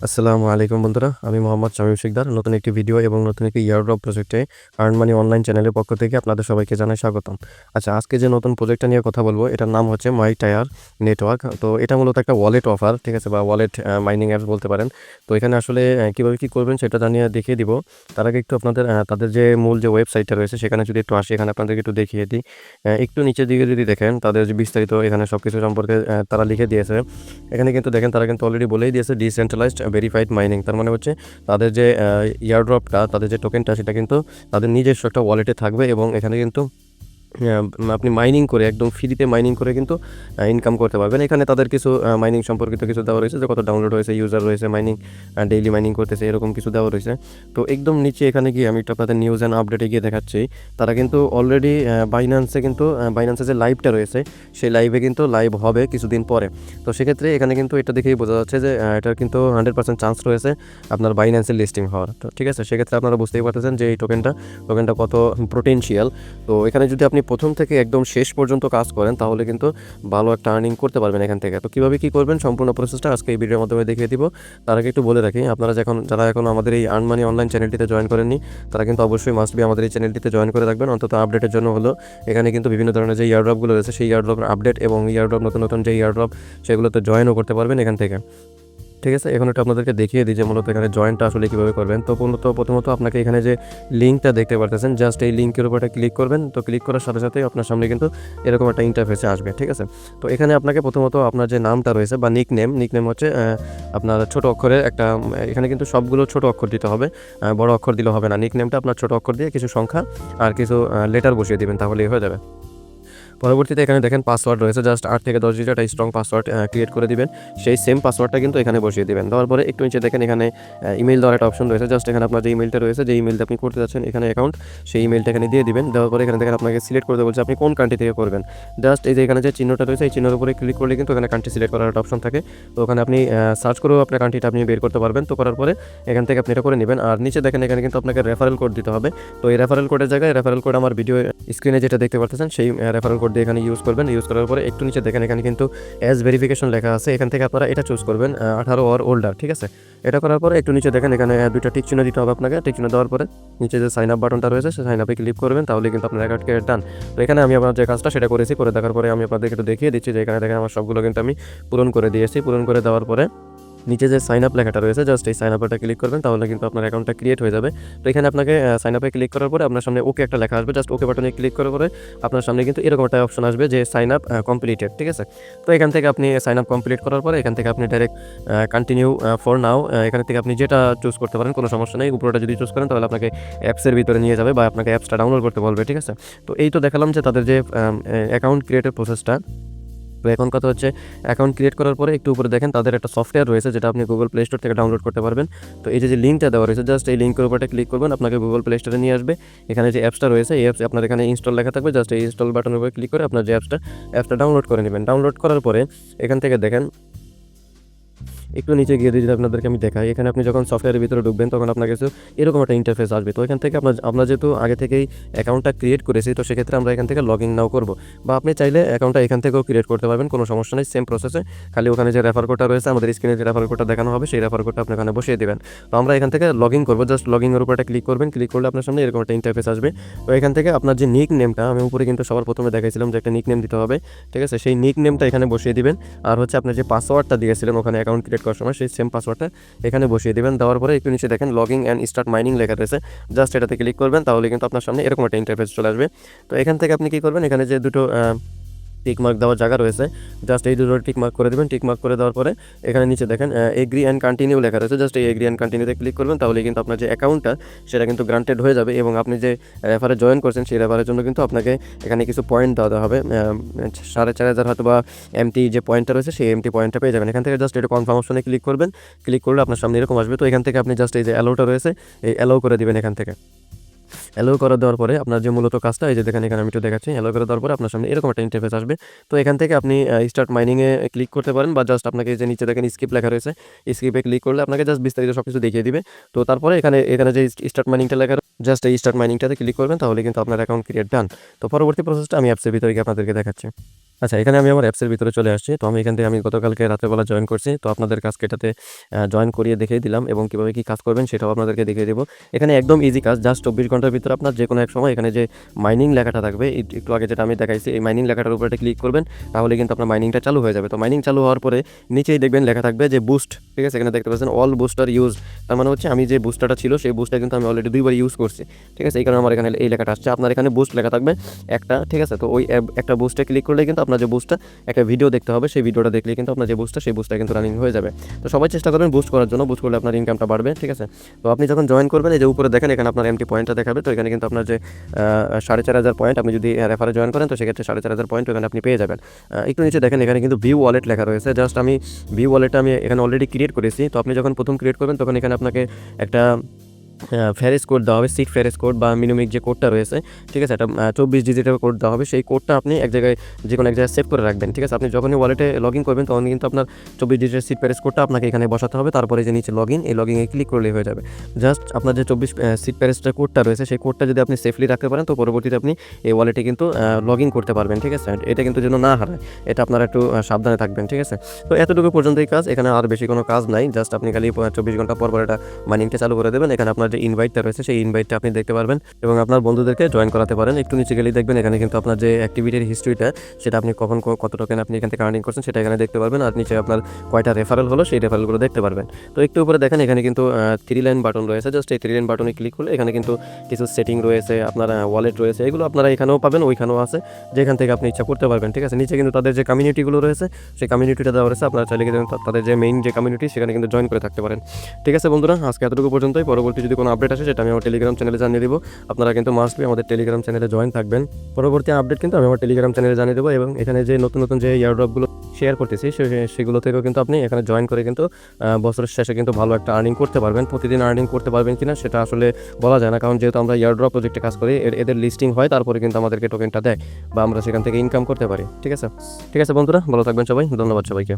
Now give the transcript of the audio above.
আসসালামু আলাইকুম বন্ধুরা, আমি মোহাম্মদ শামীম শিকদার। নতুন একটি ভিডিও এবং নতুন একটি ইয়ারড্রপ প্রজেক্টে আর্ন মানি অনলাইন চ্যানেলের পক্ষ থেকে আপনাদের সবাইকে জানাই স্বাগতম। আচ্ছা, আজকে যে নতুন প্রজেক্টটা নিয়ে কথা বলবো, এটার নাম হচ্ছে মাই টায়ার নেটওয়ার্ক। তো এটা মূলত একটা ওয়ালেট অফার, ঠিক আছে, বা ওয়ালেট মাইনিং অ্যাপস বলতে পারেন। তো এখানে আসলে কীভাবে কী করবেন সেটা জানিয়ে দেখিয়ে দিব। তার আগে একটু আপনাদের তাদের যে মূল যে ওয়েবসাইটটা রয়েছে সেখানে যদি একটু আসি, এখানে আপনাদেরকে একটু দেখিয়ে দিই। একটু নিচের দিকে যদি দেখেন, তাদের যে বিস্তারিত এখানে সব কিছু সম্পর্কে তারা লিখে দিয়েছে। এখানে কিন্তু দেখেন, তারা কিন্তু অলরেডি বলেই দিয়েছে ডিসেন্ট্রালাইজড ভেরিফাইড মাইনিং। তার মানে হচ্ছে তাদের যে ইয়ারড্রপটা, তাদের যে টোকেনটা, সেটা কিন্তু তাদের নিজস্ব একটা ওয়ালেটে থাকবে এবং এখানে কিন্তু আপনি মাইনিং করে একদম ফ্রিতে মাইনিং করে কিন্তু ইনকাম করতে পারবেন। এখানে তাদের কিছু মাইনিং সম্পর্কিত কিছু দেওয়া রয়েছে, যে কত ডাউনলোড হয়েছে, ইউজার রয়েছে, মাইনিং ডেইলি মাইনিং করতেছে, এরকম কিছু দেওয়া রয়েছে। তো একদম নিচে এখানে গিয়ে আমি একটু আপনাদের নিউজ অ্যান্ড আপডেটে গিয়ে দেখাচ্ছি। তারা কিন্তু অলরেডি বাইন্যান্সে যে লাইভটা রয়েছে, সেই লাইভে কিন্তু লাইভ হবে কিছুদিন পরে। তো সেক্ষেত্রে এখানে কিন্তু এটা দেখেই বোঝা যাচ্ছে যে এটার কিন্তু 100% চান্স রয়েছে আপনার বাইন্যান্সে লিস্টিং হওয়ার। তো ঠিক আছে, সেক্ষেত্রে আপনারা বুঝতেই পারতেছেন যে এই টোকেনটা কত পোটেনশিয়াল। তো এখানে যদি আপনি প্রথম থেকে একদম শেষ পর্যন্ত কাজ করেন, তাহলে কিন্তু ভালো একটা আর্নিং করতে পারবেন এখান থেকে। তো কীভাবে কী করবেন সম্পূর্ণ প্রসেসটা আজকে এই ভিডিওর মাধ্যমে দেখিয়ে দিব। তার আগে একটু বলে রাখি, আপনারা যারা এখন আমাদের এই আর্ন মানি অনলাইন চ্যানেলটিতে জয়েন করেননি, তারা কিন্তু অবশ্যই মাস্ট বি আমাদের এই চ্যানেলটিতে জয়েন করে রাখবেন, অন্তত আপডেটের জন্য হলো। এখানে কিন্তু বিভিন্ন ধরনের যে ইয়ারড্রপগুলো রয়েছে, সেই ইয়ারড্রপের আপডেট এবং ইয়ারড্রপ নতুন যে ইয়ারড্রপ, সেগুলোতে জয়েনও করতে পারবেন এখান থেকে। ঠিক আছে, এখন একটু আপনাদেরকে দেখিয়ে দিই যে মূলত এখানে জয়েনটা আসলে কীভাবে করবেন। তো প্রথমত আপনাকে এখানে যে লিঙ্কটা দেখতে পারতেছেন, জাস্ট এই লিঙ্কের উপর ক্লিক করবেন। তো ক্লিক করার সাথে সাথেই আপনার সামনে কিন্তু এরকম একটা ইন্টারফেসে আসবে। ঠিক আছে, তো এখানে আপনাকে প্রথমত আপনার যে নামটা রয়েছে বা নিকনেম হচ্ছে আপনার ছোট অক্ষরের একটা, এখানে কিন্তু সবগুলো ছোট অক্ষর দিতে হবে, বড় অক্ষর দিলে হবে না। নিকনেমটা আপনার ছোট অক্ষর দিয়ে কিছু সংখ্যা আর কিছু লেটার বসিয়ে দিবেন, তাহলেই হয়ে যাবে। পরবর্তীতে এখানে দেখেন পাসওয়ার্ড রয়েছে, জাস্ট 8 থেকে 10 ডিজিট একটা স্ট্রং পাসওয়ার্ড ক্রিয়েট করে দিবেন। সেই সেম পাসওয়ার্ডটা কিন্তু এখানে বসিয়ে দিবেন। দেওয়ার পরে একটু নিচে দেখেন এখানে ইমেল দেওয়ার একটা অপশন রয়েছে। জাস্ট এখানে আপনার যে ইমেলটা রয়েছে, যে ইমেলটা আপনি করতে যাচ্ছেন এখানে অ্যাকাউন্ট, সেই ইমেলটা এখানে দিয়ে দিবেন। দেওয়ার পরে এখানে দেখেন আপনাকে সিলেক্ট করতে বলছে আপনি কোন কান্ট্রি থেকে করবেন। জাস্ট এই যে এখানে যে চিহ্নটা রয়েছে, এই চিহ্নের উপরে ক্লিক করলে কিন্তু এখানে কান্ট্রি সিলেক্ট করার একটা অপশন থাকে। তো ওখানে আপনি সার্চ করেও আপনার কান্ট্রিটা আপনি বের করতে পারবেন। তো করার পরে এখান থেকে আপনি এটা করে নেবেন। আর নিচে দেখেন এখানে কিন্তু আপনাকে রেফারেল কোড দিতে হবে। তো এই রেফারেল কোডের জায়গায় রেফারেল কোড আমার ভিডিও স্ক্রিনে যেটা দেখতে পাচ্ছেন, সেই রেফারেল কোড দিয়ে এখানে ইউজ করবেন। ইউজ করার পরে একটু নিচে দেখেন এখানে কিন্তু এজ ভেরিফিকেশন লেখা আছে। এখান থেকে আপনারা এটা চুজ করবেন, 18 অর ওল্ডার। ঠিক আছে, এটা করার পরে একটু নিচে দেখেন এখানে দুইটা টিক চিহ্ন দিতে হবে আপনাকে। টিক চিহ্ন দেওয়ার পরে নিচে যে সাইন আপ বাটনটা রয়েছে, সেই সাইন আপে ক্লিক করবেন, তাহলে কিন্তু আপনার অ্যাকাউন্টকে ডান। তো এখানে আমি আপনার যে কাজটা সেটা করেছি, করে দেখার পরে আমি আপনাদেরকে একটু দেখিয়ে দিচ্ছি যে এখানে দেখেন আমার সবগুলো কিন্তু আমি পূরণ করে দিয়েছি। পূরণ করে দেওয়ার পরে নিচে যে সাইন আপ লেখাটা রয়েছে, জাস্ট এই সাইন আপটা ক্লিক করবেন, তাহলে কিন্তু আপনার অ্যাকাউন্টটা ক্রিয়েট হয়ে যাবে। তো এখানে আপনাকে সাইন আপে ক্লিক করার পরে আপনার সামনে ওকে একটা লেখা আসবে। জাস্ট ওকে বাটনে ক্লিক করার পরে আপনার সামনে কিন্তু এরকম একটা অপশন আসবে যে সাইন আপ কমপ্লিটেড। ঠিক আছে, তো এখান থেকে আপনি সাইন আপ কমপ্লিট করার পরে এখান থেকে আপনি ডাইরেক্ট কন্টিনিউ ফর নাও, এখান থেকে আপনি যেটা চুজ করতে পারেন, কোনো সমস্যা নেই। উপরটা যদি চুজ করেন তাহলে আপনাকে অ্যাপসের ভিতরে নিয়ে যাবে বা আপনাকে অ্যাপসটা ডাউনলোড করতে বলবে। ঠিক আছে, তো এই তো দেখালাম যে তাদের যে অ্যাকাউন্ট ক্রিয়েটের প্রসেসটা। তো এখন কথা হচ্ছে, অ্যাকাউন্ট ক্রিয়েট করার পরে একটু উপরে দেখেন তাদের একটা সফটওয়্যার রয়েছে, যেটা আপনি গুগল প্লে স্টোর থেকে ডাউনলোড করতে পারবেন। তো এই যে লিঙ্কটা দেওয়া রয়েছে, জাস্ট এই লিঙ্কের উপরে ক্লিক করবেন, আপনাকে গুগল প্লে স্টোরে নিয়ে আসবে। এখানে যে অ্যাপসটা রয়েছে, এই অ্যাপস আপনার এখানে ইনস্টল লেখা থাকবে। জাস্ট এই ইনস্টল বাটনের উপরে ক্লিক করে আপনার যে অ্যাপসটা ডাউনলোড করে নেবেন। ডাউনলোড করার পরে এখান থেকে দেখেন একটু নিচে গিয়ে যদি আপনাদেরকে আমি দেখাই, এখানে আপনি যখন সফটওয়্যারের ভিতরে ঢুকবেন তখন আপনার কাছে এরকম একটা ইন্টারফেস আসবে। তো এখান থেকে আমরা যেহেতু আগে থেকেই অ্যাকাউন্টটা ক্রিয়েট করেছি, তো সেক্ষেত্রে আমরা এখান থেকে লগ ইন নাও করবো, বা আপনি চাইলে অ্যাকাউন্টটা এখান থেকেও ক্রিয়েট করতে পারবেন, কোনো সমস্যা নেই। সেম প্রসেসে, খালি ওখানে যে রেফার কোডটা রয়েছে, আমাদের স্ক্রিনে যে রেফার কোডটা দেখানো হবে, সেই রেফার কোডটা আপনি এখানে বসিয়ে দেবেন। তো আমরা এখান থেকে লগ ইন করবো। জাস্ট লগ ইনের উপরে ক্লিক করবেন। ক্লিক করলে আপনার সামনে এরকম একটা ইন্টারফেস আসবে। তো এখান থেকে আপনার যে নিক নেমটা আমি উপরে কিন্তু সবার প্রথমে দেখাইছিলাম যে একটা নিক নেম দিতে হবে। ঠিক আছে, সেই নিক নেমটা এখানে বসিয়ে দিবেন। আর হচ্ছে আপনার যে পাসওয়ার্ডটা দিয়েছিলেন ওখানে অ্যাকাউন্ট ক্রিয়েট করার সময়, সেই সেম পাসওয়ার্ডটা এখানে বসিয়ে দিবেন। দেওয়ার পরে একটু নিচে দেখেন লগিং অ্যান্ড স্টার্ট মাইনিং লেখা রয়েছে, জাস্ট এটাতে ক্লিক করবেন, তাহলে কিন্তু আপনার সামনে এরকম একটা ইন্টারফেস চলে আসবে। তো এখান থেকে আপনি কী করবেন, এখানে যে দুটো টিকমার্ক দেওয়ার জায়গা রয়েছে, জাস্ট এই দুটো টিকমার্ক করে দেবেন। টিকমার্ক করে দেওয়ার পরে এখানে নিচে দেখেন এগ্রি অ্যান্ড কন্টিনিউ লেখা রয়েছে, জাস্ট এই এগ্রি অ্যান্ড কন্টিনিউতে ক্লিক করবেন, তাহলে কিন্তু আপনার যে অ্যাকাউন্টটা সেটা কিন্তু গ্রান্টেড হয়ে যাবে। এবং আপনি যে রেফারে জয়েন করছেন, সেই রেফারের জন্য কিন্তু আপনাকে এখানে কিছু পয়েন্ট দেওয়া হবে, 4,500 হয়তো বা এমটি যে পয়েন্টটা রয়েছে, সেই এমটি পয়েন্টটা পেয়ে যাবেন। এখান থেকে জাস্ট এটা কনফার্ম অপশনে ক্লিক করবেন। ক্লিক করলে আপনার সামনে এরকম আসবে। তো এখান থেকে আপনি জাস্ট এই যে অ্যালাউটা রয়েছে, এই অ্যালাউ করে দিবেন। এখান থেকে অ্যালো করে দেওয়ার পরে আপনার যে মূলত কাজটা, এই যে দেখেন এখানে আমি একটু দেখাচ্ছি, অ্যালো করে দেওয়ার পরে আপনার সামনে এরকম একটা ইন্টারফেস আসবে। তো এখান থেকে আপনি স্টার্ট মাইনিংয়ে ক্লিক করতে পারেন, বা জাস্ট আপনাকে যে নিচে দেখেন স্কিপ লেখা রয়েছে, স্কিপে ক্লিক করলে আপনাকে জাস্ট বিস্তারিত সব কিছু দেখিয়ে দিবে। তো তারপরে এখানে যে স্টার্ট মাইনিংটা লেখা, জাস্ট এই স্টার্ট মাইনিংটাতে ক্লিক করবেন, তাহলে কিন্তু আপনার অ্যাকাউন্ট ক্রিয়েট ডান। তো পরবর্তী প্রসেসটা আমি অ্যাপসের ভিতরে গিয়ে আপনাদেরকে দেখাচ্ছি। আচ্ছা, এখানে আমি আমার অ্যাপসের ভিতরে চলে আসছি। তো আমি এখান থেকে আমি গতকালকে রাতের বেলা জয়েন করছি। তো আপনাদের কাজকে এটাতে জয়েন করিয়ে দেখিয়ে দিলাম এবং কিভাবে কি কাজ করবেন সেটাও আপনাদেরকে দেখিয়ে দেব। এখানে একদম ইজি কাজ। জাস্ট 24 ঘন্টার ভিতরে আপনার যেকোনো এক সময় এখানে যে মাইনিং লেখাটা থাকবে, একটু আগে যেটা আমি দেখাইছি, এই মাইনিং লেখাটার উপরে একটা ক্লিক করবেন। তাহলে কিন্তু আপনার মাইনিংটা চালু হয়ে যাবে। তো মাইনিং চালু হওয়ার পরে নিচেই দেখবেন লেখা থাকবে যে বুস্ট। ঠিক আছে? এখানে দেখতে পাচ্ছেন অল বুস্টার ইউজ। তার মানে হচ্ছে আমি যে বুস্টারটা ছিল সেই বুস্টটা কিন্তু আমি অলরেডি 2 বার ইউজ করছি। ঠিক আছে? এই কারণে আমার এখানে এই লেখাটা আসছে। আপনার এখানে বুস্ট লেখা থাকবে একটা। ঠিক আছে? তো ওই একটা বুস্টে ক্লিক করলেই কিন্তু আপনার যে বুস্টটা একটা ভিডিও দেখতে হবে, সেই ভিডিওটা দেখলেই কিন্তু আপনার যে বুস্টটা সেই বুস্টটা কিন্তু রানিং হয়ে যাবে। তো সবাই চেষ্টা করবেন বুস্ট করার জন্য, বুস্ট করলে আপনার ইনকামটা বাড়বে। ঠিক আছে? তো আপনি যখন জয়েন করবেন, এই যে উপরে দেখেন এখানে আপনার এমটি পয়েন্টটা দেখাবে। তো এখানে কিন্তু আপনার যে 4,500 পয়েন্ট, আপনি যদি রেফারে জয়েন করেন তো সেক্ষেত্রে 4,500 পয়েন্ট এখানে আপনি পেয়ে যাবেন। একটু নিচে দেখেন এখানে কিন্তু ভিউ ওয়ালেট লেখা রয়েছে। জাস্ট আমি ভিউ ওয়ালেটটা আমি এখানে অলরেডি ক্রিয়েট করেছি। তো আপনি যখন প্রথম ক্রিয়েট করবেন তখন এখানে আপনাকে একটা ফেরেস কোড দেওয়া হবে, সিট ফেরেস কোড বা মিনোমিক যে কোডটা রয়েছে। ঠিক আছে? এটা 24 ডিজিটের কোড দেওয়া হবে। সেই কোডটা আপনি এক জায়গায় যে কোনো এক জায়গায় সেভ করে রাখবেন। ঠিক আছে? আপনি যখনই ওয়ালেটে লগ ইন করবেন তখন কিন্তু আপনার 24 ডিজিটের সিট ফেরেস কোডটা আপনাকে এখানে বসাতে হবে। তারপরে যে নিচে লগ ইন, এই লগ ইনে ক্লিক করলেই হয়ে যাবে। জাস্ট আপনার যে 24 সিট ফেরেসটার কোডটা রয়েছে সেই কোডটা যদি আপনি সেফলি রাখতে পারেন তো পরবর্তীতে আপনি এই ওয়ালেটে কিন্তু লগ ইন করতে পারবেন। ঠিক আছে? এটা কিন্তু যেন না হারায়, এটা আপনারা একটু সাবধানে থাকবেন। ঠিক আছে? তো এতটুকু পর্যন্তই কাজ। এখানে আর বেশি কোনো কাজ নাই। জাস্ট আপনি খালি 24 ঘন্টা পর পর এটা মাইনিংটা চালু করে দেবেন। এখানে আপনার যে ইনভাইটটা রয়েছে সেই ইনভাইটটা আপনি দেখতে পারবেন এবং আপনার বন্ধুদেরকে জয়েন করাতে পারেন। একটু নিচে গেলেই দেখবেন এখানে কিন্তু আপনার যে অ্যাক্টিভিটির হিস্ট্রিটা, সেটা আপনি কখন কত টোকেন আপনি এখান থেকে আর্নিং করছেন সেটা এখানে দেখতে পারবেন। আর নিচে আপনার কয়টা রেফারেল হলো সেই রেফারেলগুলো দেখতে পারবেন। তো একটু উপরে দেখেন এখানে কিন্তু 3 লাইন বাটন রয়েছে। জাস্ট এই 3 লাইন বাটনে ক্লিক করলে এখানে কিন্তু কিছু সেটিং রয়েছে, আপনার ওয়ালেট রয়েছে, এগুলো আপনারা এখানেও পাবেন, ওইখানেও আছে, যেখান থেকে আপনি ইচ্ছা করতে পারবেন। ঠিক আছে? নিচে কিন্তু তাদের যে কমিউনিটিগুলো রয়েছে সেই কমিউনিটিটা দেওয়া রয়েছে। আপনারা চাইলে কিন্তু তাদের যে মেইন যে কমিউনিটি সেখানে কিন্তু জয়েন করে থাকতে পারেন। ঠিক আছে বন্ধুরা, আজকে এতটুকু পর্যন্তই। পরবর্তী যদি কোনো আপডেট আসে সেটা আমি আমার টেলিগ্রাম চ্যানেলে জানিয়ে দিব। আপনারা কিন্তু মাস্টলি আমাদের টেলিগ্রাম চ্যানেলে জয়েন থাকবেন। পরবর্তী আপডেট কিন্তু আমি আমার টেলিগ্রাম চ্যানেলে জানিয়ে দেবো এবং এখানে যে নতুন নতুন যে এয়ারড্রপগুলো শেয়ার করতেছি সেগুলো থেকেও কিন্তু আপনি এখানে জয়েন করে কিন্তু বছরের শেষে কিন্তু ভালো একটা আর্নিং করতে পারবেন। প্রতিদিন আর্নিং করতে পারবেন কিনা সেটা আসলে বলা যায় না, কারণ যেহেতু আমরা এয়ারড্রপ প্রজেক্টে কাজ করি, এদের লিস্টিং হয়, তারপরে কিন্তু আমাদেরকে টোকেনটা দেয় বা আমরা সেখান থেকে ইনকাম করতে পারি। ঠিক আছে? ঠিক আছে বন্ধুরা, ভালো থাকবেন সবাই। ধন্যবাদ সবাইকে।